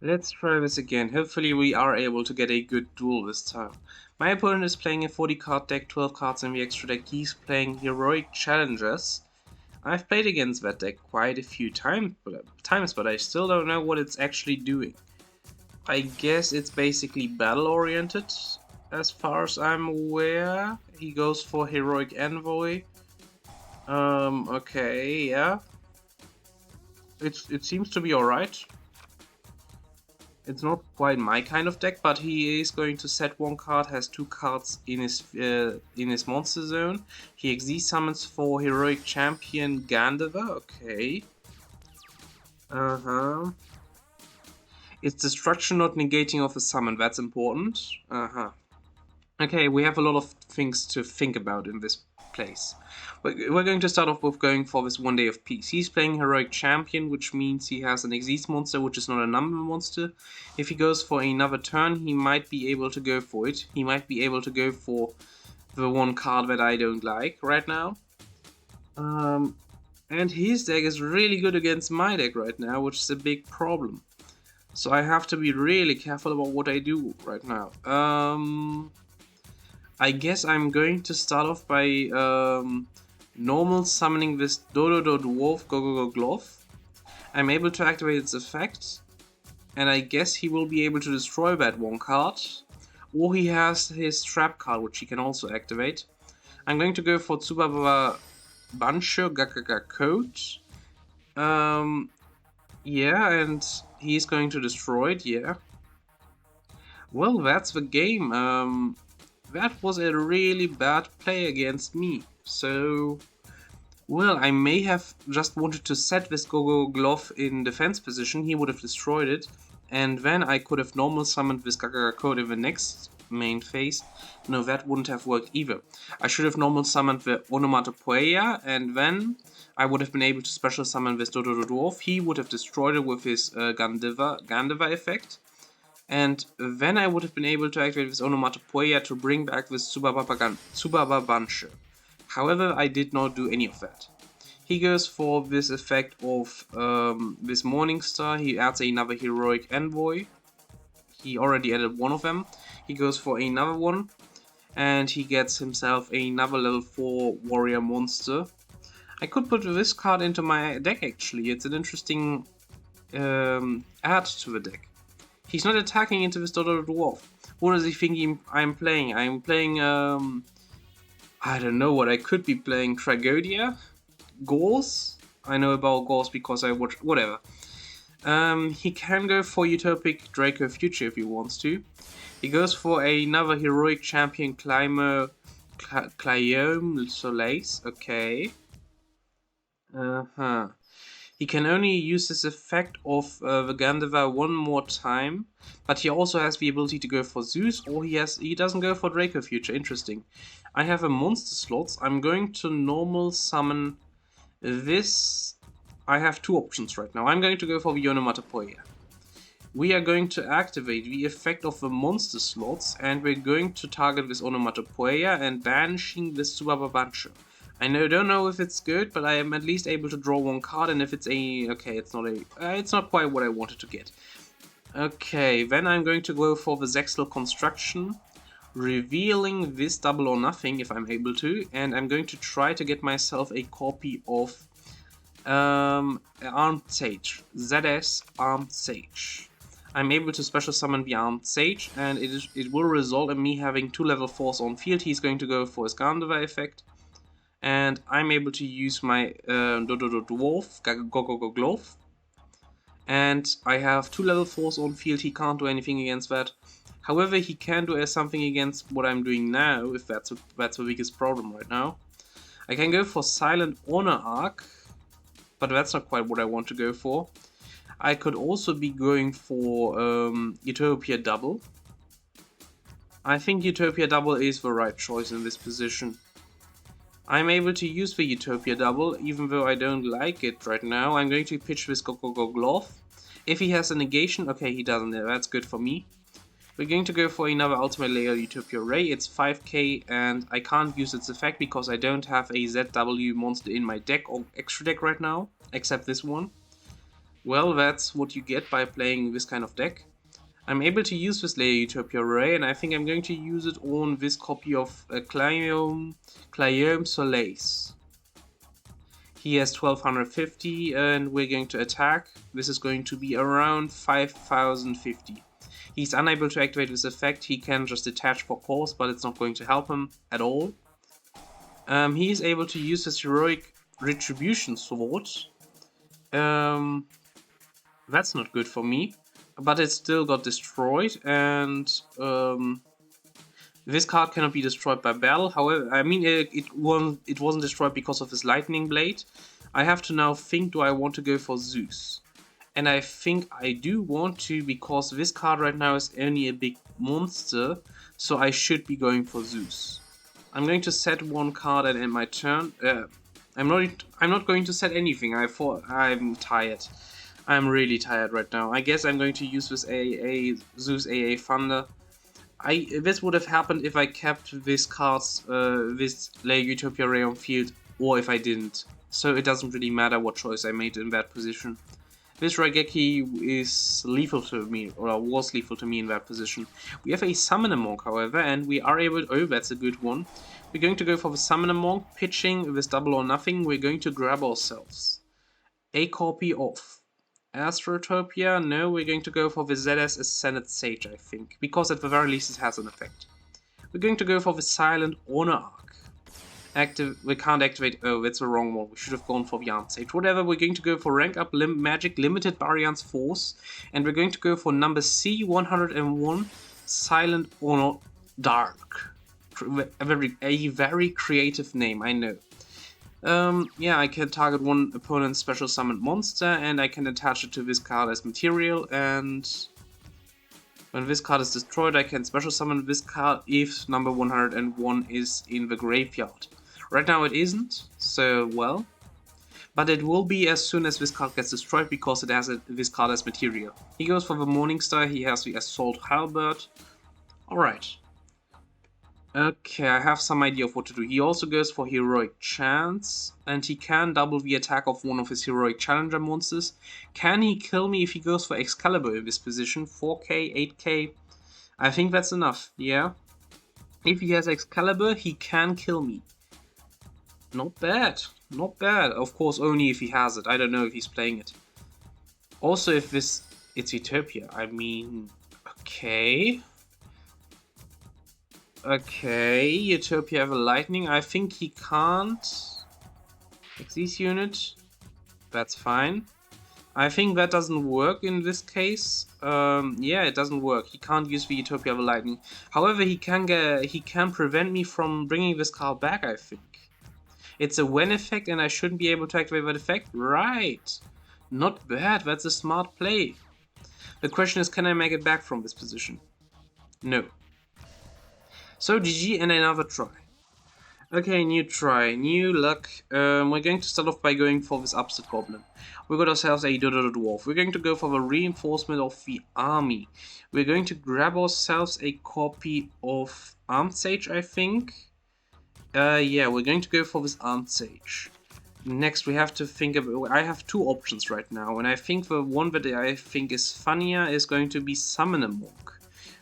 Let's try this again. Hopefully we are able to get a good duel this time. My opponent is playing a 40 card deck, 12 cards in the extra deck. He's playing Heroic Challengers. I've played against that deck quite a few times, but I still don't know what it's actually doing. I guess it's basically battle-oriented, as far as I'm aware. He goes for Heroic Envoy. Okay, yeah. It seems to be alright. It's not quite my kind of deck, but he is going to set one card, has two cards in his monster zone. He XZ summons for Heroic Champion Gandava. Okay. It's destruction, not negating of a summon. That's important. Okay, we have a lot of things to think about in this place. We're going to start off with going for this 1 day of peace. He's playing Heroic Champion, which means he has an Exist monster, which is not a number monster. If he goes for another turn, he might be able to go for it. He might be able to go for the one card that I don't like right now. And his deck is really good against my deck right now, which is a big problem. So I have to be really careful about what I do right now. I guess I'm going to start off by normal summoning this Dodo Dwarf Go Glove. I'm able to activate its effect, and I guess he will be able to destroy that one card. Or he has his trap card, which he can also activate. I'm going to go for Tsubaba Bansho Gakaka Code. Yeah, and he's going to destroy it, yeah. Well, that's the game. That was a really bad play against me. So, well, I may have just wanted to set this Go Glove in defense position. He would have destroyed it. And then I could have normal summoned this Gakaka Code in the next main phase. No, that wouldn't have worked either. I should have normal summoned the Onomatopoeia, and then I would have been able to special summon this Dodo Dwarf. He would have destroyed it with his Gandava effect. And then I would have been able to activate this Onomatopoeia to bring back this Tsubaba Bansho. However, I did not do any of that. He goes for this effect of this Morningstar. He adds another Heroic Envoy. He already added one of them. He goes for another one. And he gets himself another level 4 warrior monster. I could put this card into my deck actually. It's an interesting add to the deck. He's not attacking into this Dodo Dwarf. What does he think I'm playing? I'm playing, I don't know what I could be playing. Tragodia? Gauss? I know about Gauss because I watched, whatever. He can go for Utopic Draco Future if he wants to. He goes for another Heroic Champion Climber, Cliome Solace, okay. He can only use this effect of the Gandava one more time, but he also has the ability to go for Zeus, or he doesn't go for Draco Future. Interesting. I have a monster slots. I'm going to normal summon this. I have two options right now. I'm going to go for the Onomatopoeia. We are going to activate the effect of the monster slots, and we're going to target this Onomatopoeia and banishing this Tsubaba Bansho. I don't know if it's good, but I am at least able to draw one card, and if it's okay, it's not quite what I wanted to get. Okay, then I'm going to go for the Zexel Construction, revealing this double or nothing if I'm able to, and I'm going to try to get myself a copy of Armed Sage, ZS Armed Sage. I'm able to special summon the Armed Sage, and it will result in me having 2 level 4s on field. He's going to go for his Gandava effect. And I'm able to use my Dodo Dwarf, Go Glove. And I have 2 level 4s on field, he can't do anything against that. However, he can do something against what I'm doing now, if that's the biggest problem right now. I can go for Silent Honor Arc, but that's not quite what I want to go for. I could also be going for Utopia Double. I think Utopia Double is the right choice in this position. I'm able to use the Utopia Double, even though I don't like it right now. I'm going to pitch this Go Glove. If he has a negation, okay, he doesn't, that's good for me. We're going to go for another Ultimate Layer Utopia Ray. It's 5k, and I can't use its effect because I don't have a ZW monster in my deck or extra deck right now, except this one. Well, that's what you get by playing this kind of deck. I'm able to use this Layer Utopia array, and I think I'm going to use it on this copy of Cliome Soleis. He has 1250 and we're going to attack. This is going to be around 5050. He's unable to activate this effect. He can just detach for course, but it's not going to help him at all. He is able to use his heroic retribution sword. That's not good for me, but it still got destroyed, and this card cannot be destroyed by battle. However, I mean, it wasn't destroyed because of his lightning blade. I have to now think, do I want to go for Zeus? And I think I do want to, because this card right now is only a big monster, so I should be going for Zeus. I'm going to set one card and end my turn. I'm not going to set anything. I'm tired. I'm really tired right now. I guess I'm going to use this Zeus AA Thunder. This would have happened if I kept this card's this Layer Utopia array on field, or if I didn't. So it doesn't really matter what choice I made in that position. This Raigeki is lethal to me, or was lethal to me in that position. We have a Summoner Monk, however, and we are able to... Oh, that's a good one. We're going to go for the Summoner Monk, pitching this double or nothing. We're going to grab ourselves a copy of Astrotopia. No, we're going to go for the ZS Ascended Sage, I think, because at the very least it has an effect. We're going to go for the Silent Honor Arc. We can't activate... Oh, that's the wrong one. We should have gone for the Armed Sage. Whatever, we're going to go for Rank Up Magic Limited Variance Force. And we're going to go for number C101, Silent Honor Darc. A very creative name, I know. Yeah, I can target one opponent's special summoned monster, and I can attach it to this card as material, and when this card is destroyed, I can special summon this card if number 101 is in the graveyard. Right now it isn't, so well, but it will be as soon as this card gets destroyed, because it has this card as material. He goes for the Morningstar, he has the Assault Halberd. Alright. Okay, I have some idea of what to do. He also goes for Heroic Chance, and he can double the attack of one of his Heroic Challenger monsters. Can he kill me if he goes for Excalibur in this position? 4k, 8k? I think that's enough, yeah. If he has Excalibur, he can kill me. Not bad, not bad. Of course, only if he has it. I don't know if he's playing it. Also, if it's Utopia, I mean, okay. Okay, Utopia have a lightning. I think he can't. Xyz unit. That's fine. I think that doesn't work in this case. Yeah, it doesn't work. He can't use the Utopia of a lightning. However, he can prevent me from bringing this card back, I think. It's a when effect, and I shouldn't be able to activate that effect. Right. Not bad. That's a smart play. The question is, can I make it back from this position? No. So GG and another try. Okay, new try, new luck. We're going to start off by going for this Upset Goblin. We got ourselves a Dodo Dwarf. We're going to go for the reinforcement of the army. We're going to grab ourselves a copy of Armed Sage, I think. Yeah, we're going to go for this Armed Sage. Next, we have to think about... I have two options right now, and I think the one that I think is funnier is going to be Summoner Monk.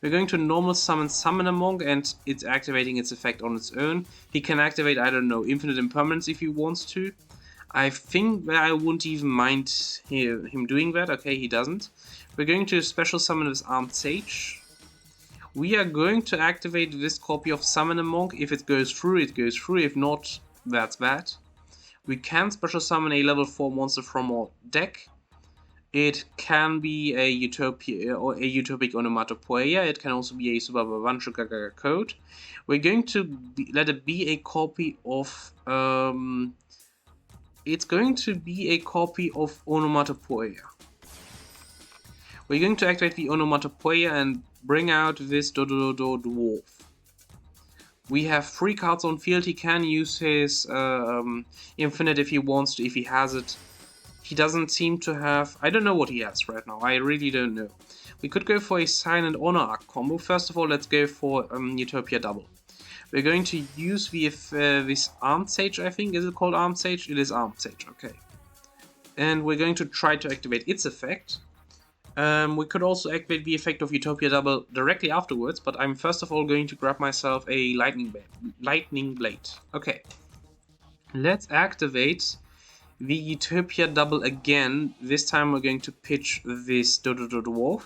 We're going to normal summon Summoner Monk, and it's activating its effect on its own. He can activate, I don't know, Infinite Impermanence if he wants to. I think that I wouldn't even mind him doing that. Okay, he doesn't. We're going to special summon this Armed Sage. We are going to activate this copy of Summoner Monk. If it goes through, it goes through. If not, that's that. We can special summon a level 4 monster from our deck. It can be a Utopia or a Utopic Onomatopoeia. It can also be a Subabavancho Gagaga Code. We're going to let it be a copy of... it's going to be a copy of Onomatopoeia. We're going to activate the Onomatopoeia and bring out this Dododo Dwarf. We have 3 cards on field. He can use his Infinite if he wants to, if he has it. He doesn't seem to have... I don't know what he has right now. I really don't know. We could go for a Silent Honor Arc combo. First of all, let's go for Utopia Double. We're going to use this Armed Sage, I think. Is it called Armed Sage? It is Armed Sage, okay. And we're going to try to activate its effect. We could also activate the effect of Utopia Double directly afterwards, but I'm first of all going to grab myself a Lightning Blade. Okay. Let's activate the Utopia Double again. This time we're going to pitch this Dwarf.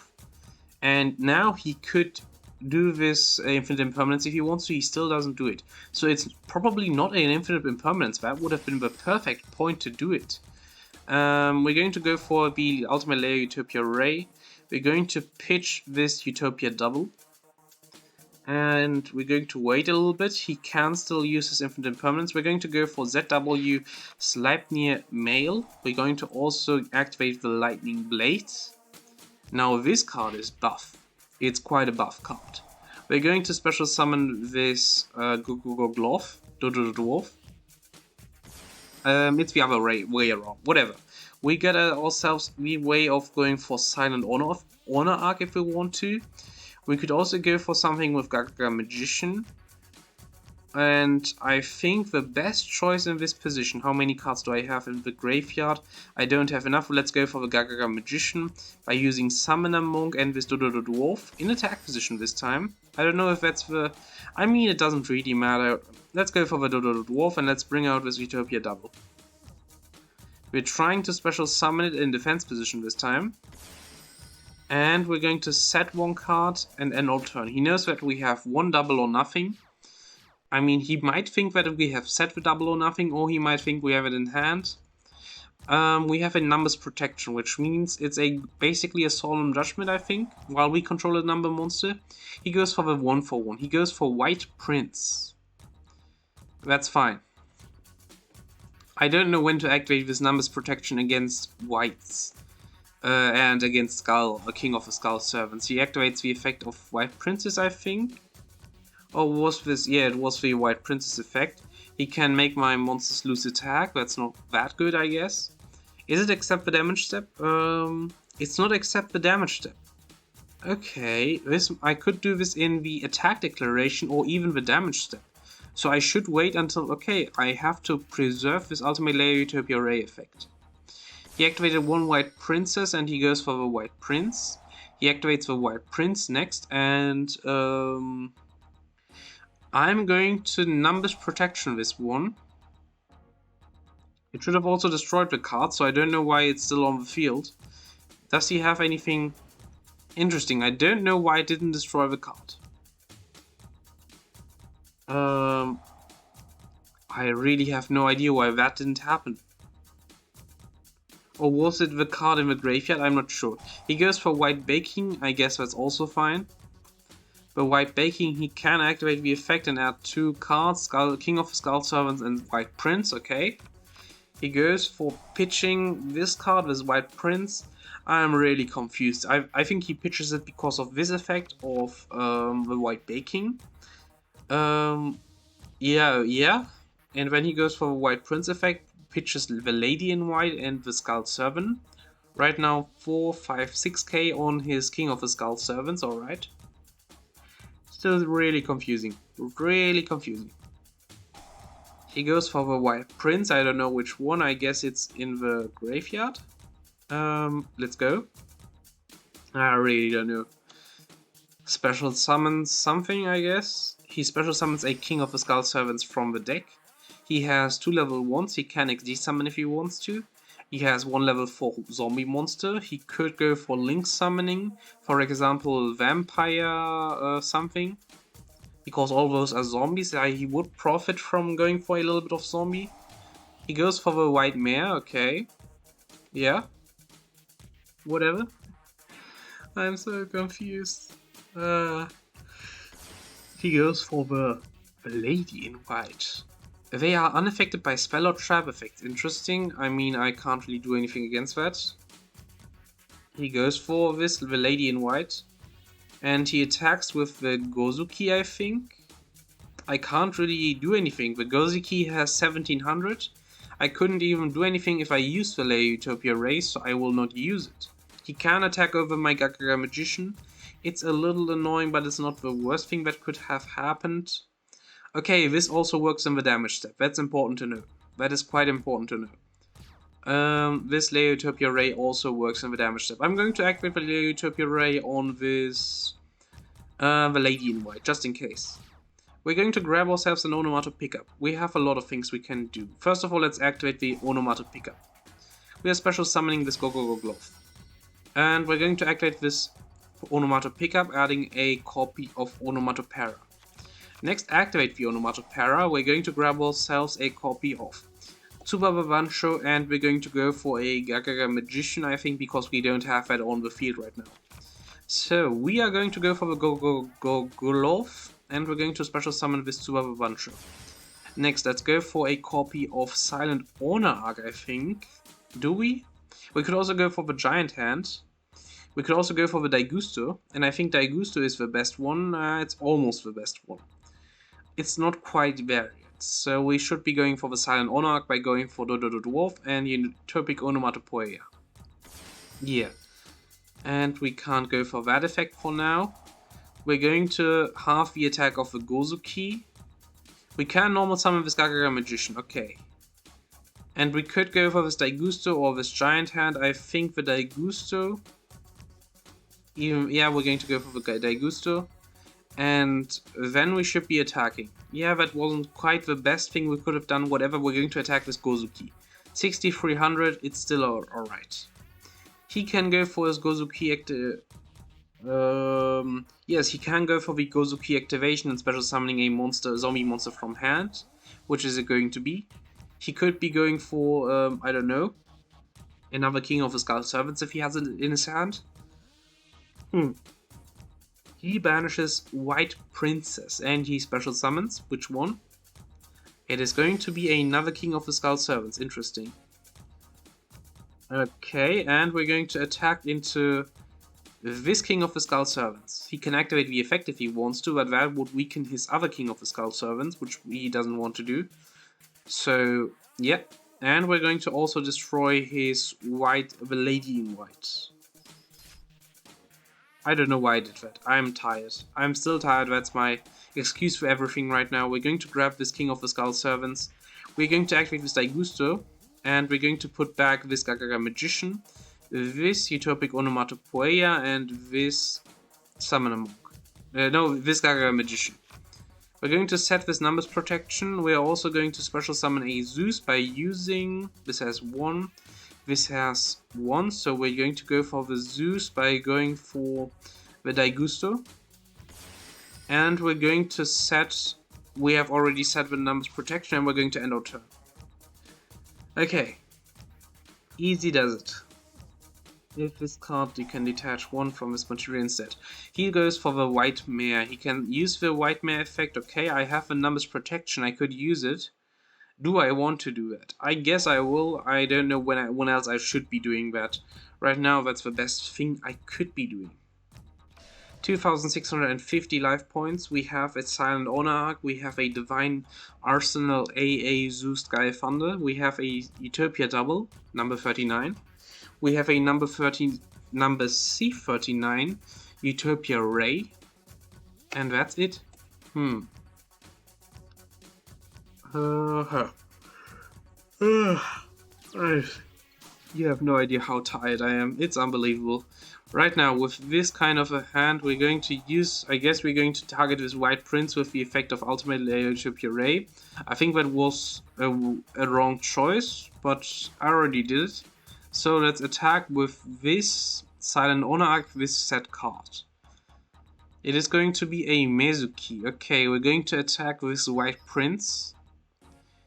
And now he could do this infinite impermanence if he wants to. He still doesn't do it. So it's probably not an infinite impermanence. That would have been the perfect point to do it. We're going to go for the Ultimate Layer Utopia Ray. We're going to pitch this Utopia Double. And we're going to wait a little bit. He can still use his infinite impermanence. We're going to go for ZW Sleipnir Mail. We're going to also activate the Lightning Blade. Now this card is buff. It's quite a buff card. We're going to special summon this Dwarf. It's the other way around. Whatever. We get ourselves the way of going for Silent Honor Arc if we want to. We could also go for something with Gaga Magician. And I think the best choice in this position, how many cards do I have in the graveyard? I don't have enough. Let's go for the Gaga Magician by using Summoner Monk and this Dwarf in attack position this time. I don't know if that's the... I mean, it doesn't really matter. Let's go for the Dwarf and let's bring out this Utopia Double. We're trying to special summon it in defense position this time. And we're going to set one card and end all turn. He knows that we have one double or nothing. I mean, he might think that we have set the double or nothing, or he might think we have it in hand. We have a numbers protection, which means it's basically a solemn judgment, I think, while we control a number monster. He goes for the 1/1. He goes for White Prince. That's fine. I don't know when to activate this numbers protection against whites. And against Skull, a King of the Skull Servants. He activates the effect of White Princess, I think. Or was this? Yeah, it was the White Princess effect. He can make my monsters lose attack. That's not that good, I guess. Is it accept the damage step? It's not accept the damage step. Okay, I could do this in the attack declaration or even the damage step. So I should wait until, okay, I have to preserve this Ultimate Layer Utopia Ray effect. He activated one White Princess and he goes for the White Prince. He activates the White Prince next and I'm going to Numbers Protection this one. It should have also destroyed the card, so I don't know why it's still on the field. Does he have anything interesting? I don't know why it didn't destroy the card. I really have no idea why that didn't happen. Or was it the card in the graveyard? I'm not sure. He goes for White Baking. I guess that's also fine. But White Baking, he can activate the effect and add 2 cards. King of the Skull Servants and White Prince. Okay. He goes for pitching this card with White Prince. I'm really confused. I think he pitches it because of this effect of the White Baking. Yeah. And when he goes for the White Prince effect, pitches the Lady in White and the Skull Servant. Right now 4, 5, 6k on his King of the Skull Servants, alright. Still really confusing. Really confusing. He goes for the White Prince, I don't know which one, I guess it's in the graveyard. Let's go. I really don't know. Special summons something, I guess. He special summons a King of the Skull Servants from the deck. He has 2 level 1s, he can XD summon if he wants to. He has 1 level 4 zombie monster. He could go for link summoning, for example vampire something. Because all those are zombies, he would profit from going for a little bit of zombie. He goes for the White Mare, okay. Yeah. Whatever. I'm so confused. He goes for the Lady in White. They are unaffected by spell or trap effects. Interesting. I mean, I can't really do anything against that. He goes for this, the Lady in White. And he attacks with the Gozuki, I think. I can't really do anything. The Gozuki has 1700. I couldn't even do anything if I used the Layer Utopia Ray, so I will not use it. He can attack over my Gaga Magician. It's a little annoying, but it's not the worst thing that could have happened. Okay, this also works in the damage step. That's important to know. That is quite important to This Layer Utopia Ray also works in the damage step. I'm going to activate the Layer Utopia Ray on this the Lady in White, just in case. We're going to grab ourselves an Onomato Pickup. We have a lot of things we can do. First of all, let's activate the Onomato Pickup. We are special summoning this Go-Go-Go Glove. And we're going to activate this Onomato Pickup, adding a copy of Onomato Para. Next, activate the Onomato Para. We're going to grab ourselves a copy of Super Babancho, and we're going to go for a Gagaga Magician, I think, because we don't have that on the field right now. So, we are going to go for the Go-Go-Go Glove, and we're going to special summon this Super Babancho. Next, let's go for a copy of Silent Onarch, I think. Do we? We could also go for the Giant Hand. We could also go for the Daigusto, and I think Daigusto is the best one. It's almost the best one. It's not quite there yet. So we should be going for the Silent Onarch by going for Dodo Dwarf and Utopic Onomatopoeia. Yeah. And we can't go for that effect for now. We're going to half the attack of the Gozuki. We can normal summon this Gagaga Magician, okay. And we could go for this Daigusto or this Giant Hand. I think the Daigusto. Yeah, we're going to go for the Daigusto. And then we should be attacking. Yeah, that wasn't quite the best thing we could have done. Whatever, we're going to attack this Gozuki. 6300, it's still alright. He can go for his Gozuki yes, he can go for the Gozuki activation and special summoning a zombie monster from hand. Which is it going to be? He could be going for, I don't know, another King of the Skull Servants if he has it in his hand. He banishes White Princess and he special summons. Which one? It is going to be another King of the Skull Servants. Interesting. Okay, and we're going to attack into this King of the Skull Servants. He can activate the effect if he wants to, but that would weaken his other King of the Skull Servants, which he doesn't want to do. So, yeah. And we're going to also destroy his the Lady in White. I don't know why I did that. I'm tired. I'm still tired. That's my excuse for everything right now. We're going to grab this King of the Skull Servants. We're going to activate this Daigusto. And we're going to put back this Gagaga Magician, this Utopic Onomatopoeia, and this Summoner Monk. This Gagaga Magician. We're going to set this Numbers Protection. We're also going to special summon a Zeus by using... This has 1. This has 1, so we're going to go for the Zeus by going for the Daigusto. And we're going to set... We have already set the Numbers Protection and we're going to end our turn. Okay. Easy does it. If this card, you can detach 1 from this material instead. He goes for the White Mare. He can use the White Mare effect. Okay, I have the Numbers Protection. I could use it. Do I want to do that? I guess I will. I don't know when else I should be doing that. Right now, that's the best thing I could be doing. 2,650 life points. We have a Silent Onarch. We have a Divine Arsenal AA Zeus Sky Thunder. We have a Utopia Double, number 39. We have a number C39 Utopia Ray. And that's it. You have no idea how tired I am. It's unbelievable. Right now, with this kind of a hand, we're going to use... I guess we're going to target this White Prince with the effect of Ultimate Utopia Ray. I think that was a wrong choice, but I already did it. So let's attack with this Silent Onarch, this set card. It is going to be a Mezuki. Okay, we're going to attack with this White Prince.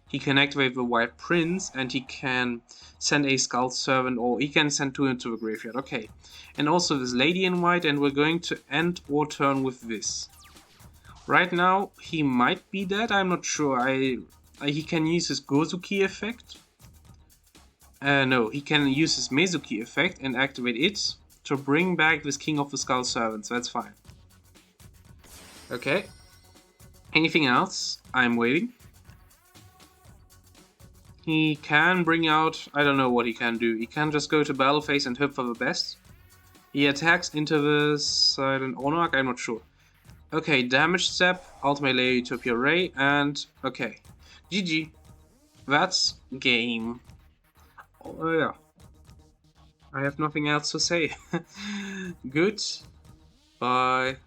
He can activate the White Prince and he can send a Skull Servant, or he can send 2 into the graveyard. Okay, and also this Lady in White, and we're going to end our turn with this. Right now, he might be dead, I'm not sure. He can use his Gozuki effect. No, he can use his Mezuki effect and activate it to bring back this King of the Skull Servants. That's fine. Okay. Anything else? I'm waiting. He can bring out... I don't know what he can do. He can just go to battle phase and hope for the best. He attacks into the Silent Onarch. I'm not sure. Okay, damage step, Ultimate Layer Utopia Ray, and... Okay. GG. That's game. Yeah, I have nothing else to say. Good. Bye.